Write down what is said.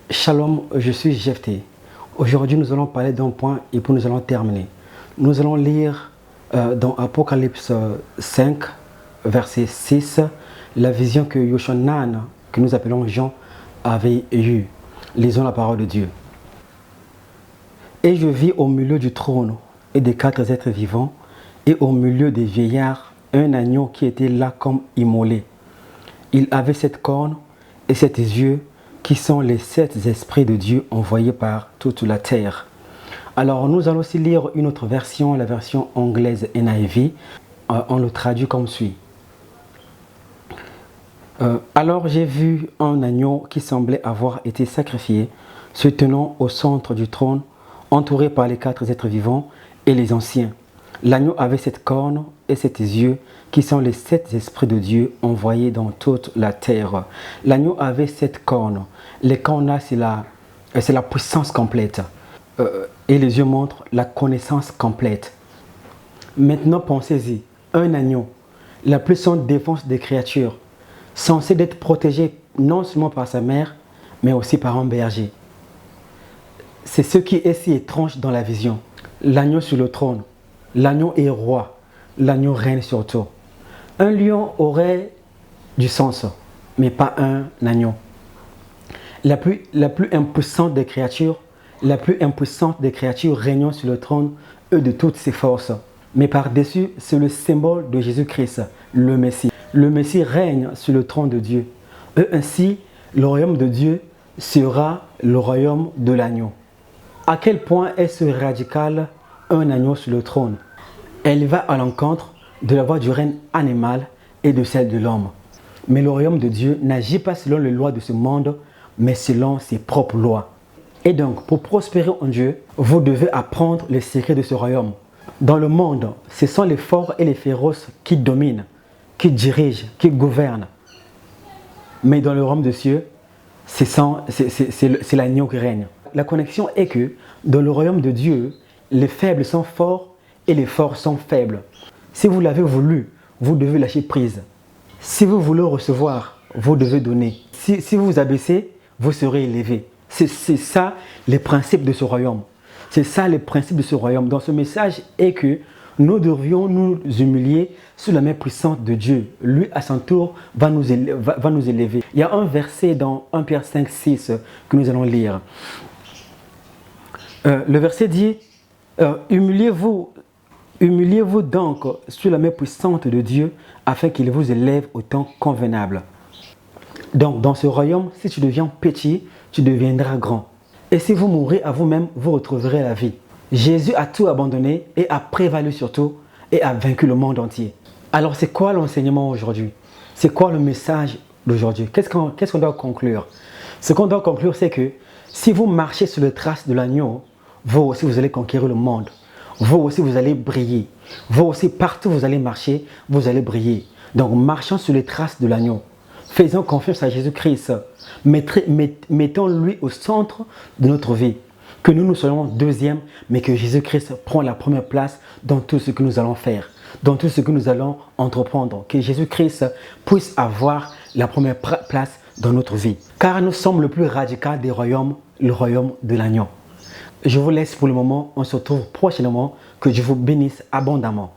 Shalom, je suis Jephté. Aujourd'hui, nous allons parler d'un point et puis nous allons terminer. Nous allons lire dans Apocalypse 5, verset 6, la vision que Yoshanan, que nous appelons Jean, avait eue. Lisons la parole de Dieu. Et je vis au milieu du trône et des quatre êtres vivants, et au milieu des vieillards, un agneau qui était là comme immolé. Il avait 7 cornes et 7 yeux, qui sont les 7 esprits de Dieu envoyés par toute la terre. Alors nous allons aussi lire une autre version, la version anglaise NIV. On le traduit comme suit. Alors j'ai vu un agneau qui semblait avoir été sacrifié, se tenant au centre du trône, entouré par les 4 êtres vivants et les anciens. L'agneau avait 7 cornes et 7 yeux, qui sont les 7 esprits de Dieu envoyés dans toute la terre. L'agneau avait 7 cornes. Les cornes là, c'est la puissance complète. Et les yeux montrent la connaissance complète. Maintenant, pensez-y. Un agneau, la plus grande défense des créatures, censé d'être protégé non seulement par sa mère, mais aussi par un berger. C'est ce qui est si étrange dans la vision. L'agneau sur le trône. L'agneau est roi. L'agneau règne sur tout. Un lion aurait du sens, mais pas un agneau. La plus impuissante des créatures, régnant sur le trône, eux de toutes ses forces. Mais par-dessus, c'est le symbole de Jésus-Christ, le Messie. Le Messie règne sur le trône de Dieu. Ainsi, le royaume de Dieu sera le royaume de l'agneau. À quel point est-ce radical un agneau sur le trône? Elle va à l'encontre de la voie du règne animal et de celle de l'homme. Mais le royaume de Dieu n'agit pas selon les lois de ce monde, mais selon ses propres lois. Et donc, pour prospérer en Dieu, vous devez apprendre les secrets de ce royaume. Dans le monde, ce sont les forts et les féroces qui dominent, qui dirigent, qui gouvernent. Mais dans le royaume de Dieu, c'est l'agneau qui règne. La connexion est que dans le royaume de Dieu, les faibles sont forts et les forts sont faibles. Si vous l'avez voulu, vous devez lâcher prise. Si vous voulez recevoir, vous devez donner. Si vous vous abaissez, vous serez élevé. C'est ça les principes de ce royaume. C'est ça les principes de ce royaume. Dans ce message est que nous devrions nous humilier sous la main puissante de Dieu. Lui, à son tour, va nous élever. Il y a un verset dans 1 Pierre 5, 6 que nous allons lire. Le verset dit humiliez-vous donc sous la main puissante de Dieu afin qu'il vous élève au temps convenable. Donc, dans ce royaume, si tu deviens petit, tu deviendras grand. Et si vous mourrez à vous-même, vous retrouverez la vie. Jésus a tout abandonné et a prévalu sur tout et a vaincu le monde entier. Alors, c'est quoi l'enseignement aujourd'hui? C'est quoi le message d'aujourd'hui? Qu'est-ce qu'on doit conclure? Ce qu'on doit conclure, c'est que si vous marchez sur les traces de l'agneau, vous aussi, vous allez conquérir le monde. Vous aussi, vous allez briller. Vous aussi, partout où vous allez marcher, vous allez briller. Donc, marchons sur les traces de l'agneau. Faisons confiance à Jésus-Christ. Mettons-lui au centre de notre vie. Que nous soyons deuxième, mais que Jésus-Christ prend la première place dans tout ce que nous allons faire, dans tout ce que nous allons entreprendre. Que Jésus-Christ puisse avoir la première place dans notre vie. Car nous sommes le plus radical des royaumes, le royaume de l'agneau. Je vous laisse pour le moment. On se retrouve prochainement. Que Dieu vous bénisse abondamment.